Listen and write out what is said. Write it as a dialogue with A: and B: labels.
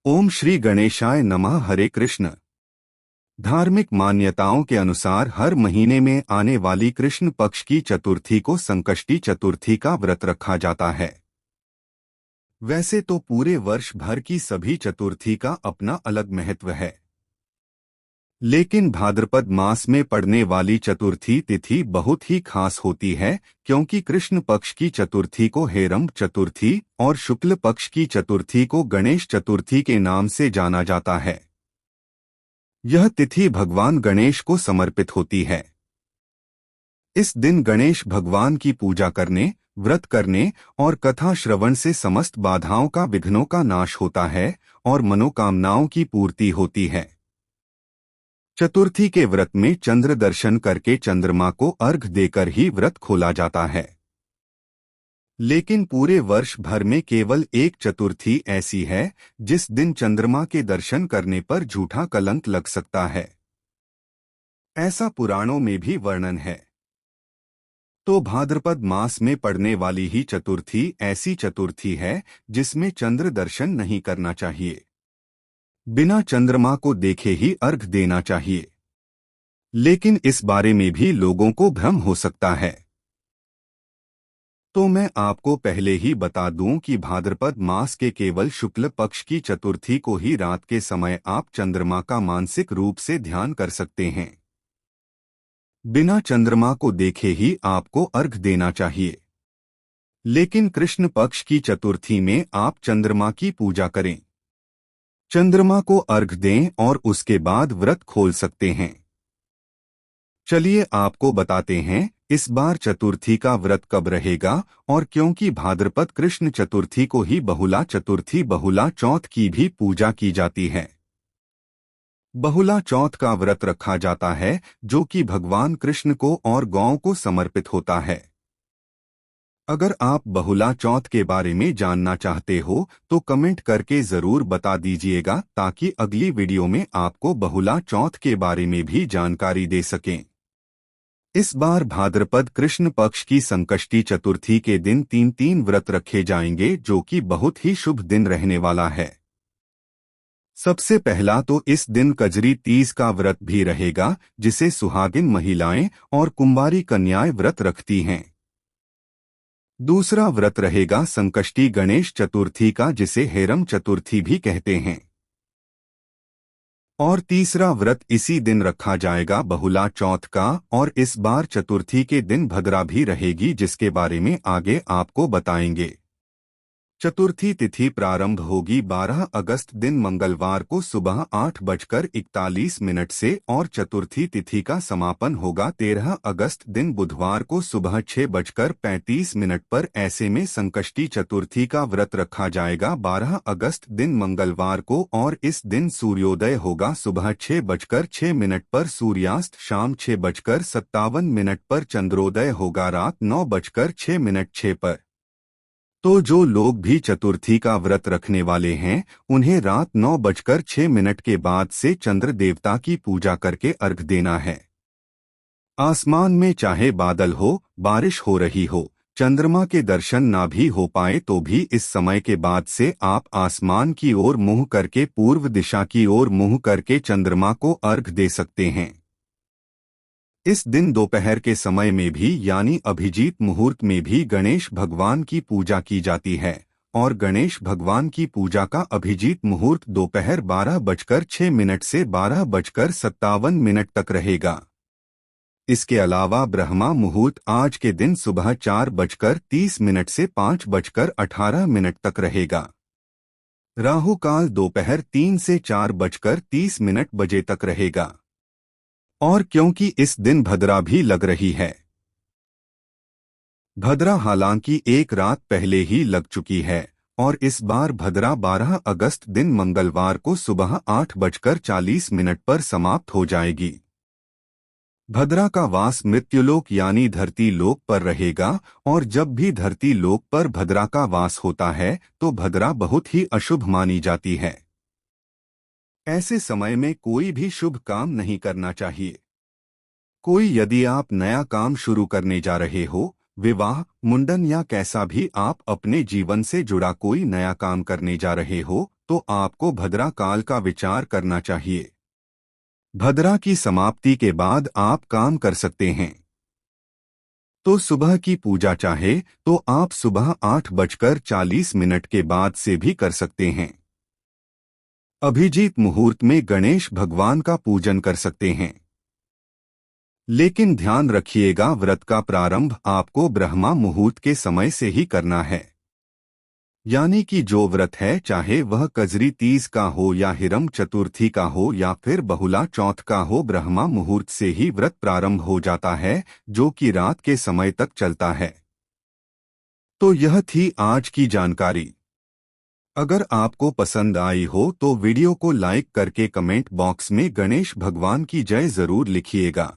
A: ओम श्री गणेशाय नमः। हरे कृष्ण। धार्मिक मान्यताओं के अनुसार हर महीने में आने वाली कृष्ण पक्ष की चतुर्थी को संकष्टी चतुर्थी का व्रत रखा जाता है। वैसे तो पूरे वर्ष भर की सभी चतुर्थी का अपना अलग महत्व है, लेकिन भाद्रपद मास में पड़ने वाली चतुर्थी तिथि बहुत ही खास होती है, क्योंकि कृष्ण पक्ष की चतुर्थी को हेरम्ब चतुर्थी और शुक्ल पक्ष की चतुर्थी को गणेश चतुर्थी के नाम से जाना जाता है। यह तिथि भगवान गणेश को समर्पित होती है। इस दिन गणेश भगवान की पूजा करने, व्रत करने और कथा श्रवण से समस्त बाधाओं का, विघ्नों का नाश होता है और मनोकामनाओं की पूर्ति होती है। चतुर्थी के व्रत में चंद्र दर्शन करके चंद्रमा को अर्घ देकर ही व्रत खोला जाता है। लेकिन पूरे वर्ष भर में केवल एक चतुर्थी ऐसी है जिस दिन चंद्रमा के दर्शन करने पर झूठा कलंक लग सकता है। ऐसा पुराणों में भी वर्णन है। तो भाद्रपद मास में पड़ने वाली ही चतुर्थी ऐसी चतुर्थी है जिसमें चंद्र दर्शन नहीं करना चाहिए। बिना चंद्रमा को देखे ही अर्घ देना चाहिए। लेकिन इस बारे में भी लोगों को भ्रम हो सकता है। तो मैं आपको पहले ही बता दूं कि भाद्रपद मास के केवल शुक्ल पक्ष की चतुर्थी को ही रात के समय आप चंद्रमा का मानसिक रूप से ध्यान कर सकते हैं। बिना चंद्रमा को देखे ही आपको अर्घ देना चाहिए। लेकिन कृष्ण पक्ष की चतुर्थी में आप चंद्रमा की पूजा करें, चंद्रमा को अर्घ दें और उसके बाद व्रत खोल सकते हैं। चलिए आपको बताते हैं इस बार चतुर्थी का व्रत कब रहेगा, और क्योंकि भाद्रपद कृष्ण चतुर्थी को ही बहुला चतुर्थी, बहुला चौथ की भी पूजा की जाती है। बहुला चौथ का व्रत रखा जाता है जो कि भगवान कृष्ण को और गौओं को समर्पित होता है। अगर आप बहुला चौथ के बारे में जानना चाहते हो तो कमेंट करके जरूर बता दीजिएगा, ताकि अगली वीडियो में आपको बहुला चौथ के बारे में भी जानकारी दे सकें। इस बार भाद्रपद कृष्ण पक्ष की संकष्टी चतुर्थी के दिन तीन व्रत रखे जाएंगे, जो कि बहुत ही शुभ दिन रहने वाला है। सबसे पहला तो इस दिन कजरी तीज का व्रत भी रहेगा, जिसे सुहागिन महिलाएं और कुंवारी कन्याएं व्रत रखती हैं। दूसरा व्रत रहेगा संकष्टी गणेश चतुर्थी का, जिसे हेरम चतुर्थी भी कहते हैं। और तीसरा व्रत इसी दिन रखा जाएगा बहुला चौथ का, और इस बार चतुर्थी के दिन भद्रा भी रहेगी, जिसके बारे में आगे आपको बताएंगे। चतुर्थी तिथि प्रारंभ होगी 12 अगस्त दिन मंगलवार को सुबह 8:41 से, और चतुर्थी तिथि का समापन होगा 13 अगस्त दिन बुधवार को सुबह 6:35 पर। ऐसे में संकष्टी चतुर्थी का व्रत रखा जाएगा 12 अगस्त दिन मंगलवार को, और इस दिन सूर्योदय होगा सुबह 6:06 पर, सूर्यास्त शाम 6:57 पर, चंद्रोदय होगा रात 9:06 पर। तो जो लोग भी चतुर्थी का व्रत रखने वाले हैं, उन्हें रात 9:06 के बाद से चंद्र देवता की पूजा करके अर्घ देना है। आसमान में चाहे बादल हो, बारिश हो रही हो, चंद्रमा के दर्शन ना भी हो पाए तो भी इस समय के बाद से आप आसमान की ओर मुंह करके, पूर्व दिशा की ओर मुंह करके चंद्रमा को अर्घ दे सकते हैं। इस दिन दोपहर के समय में भी, यानी अभिजीत मुहूर्त में भी गणेश भगवान की पूजा की जाती है, और गणेश भगवान की पूजा का अभिजीत मुहूर्त दोपहर 12:06 से 12:57 तक रहेगा। इसके अलावा ब्रह्मा मुहूर्त आज के दिन सुबह 4:30 से 5:18 तक रहेगा। राहु काल दोपहर 3 से 4:30 बजे तक रहेगा। और क्योंकि इस दिन भद्रा भी लग रही है, भद्रा हालांकि एक रात पहले ही लग चुकी है, और इस बार भद्रा 12 अगस्त दिन मंगलवार को सुबह 8:40 पर समाप्त हो जाएगी। भद्रा का वास मृत्युलोक यानी धरती लोक पर रहेगा, और जब भी धरती लोक पर भद्रा का वास होता है तो भद्रा बहुत ही अशुभ मानी जाती है। ऐसे समय में कोई भी शुभ काम नहीं करना चाहिए। यदि आप नया काम शुरू करने जा रहे हो, विवाह, मुंडन या कैसा भी आप अपने जीवन से जुड़ा कोई नया काम करने जा रहे हो, तो आपको भद्रा काल का विचार करना चाहिए। भद्रा की समाप्ति के बाद आप काम कर सकते हैं। तो सुबह की पूजा चाहे तो आप सुबह 8:40 के बाद से भी कर सकते हैं। अभिजीत मुहूर्त में गणेश भगवान का पूजन कर सकते हैं। लेकिन ध्यान रखिएगा, व्रत का प्रारंभ आपको ब्रह्मा मुहूर्त के समय से ही करना है। यानी कि जो व्रत है, चाहे वह कजरी तीज का हो या हिरम चतुर्थी का हो या फिर बहुला चौथ का हो, ब्रह्मा मुहूर्त से ही व्रत प्रारंभ हो जाता है, जो कि रात के समय तक चलता है। तो यह थी आज की जानकारी। अगर आपको पसंद आई हो तो वीडियो को लाइक करके कमेंट बॉक्स में गणेश भगवान की जय जरूर लिखिएगा।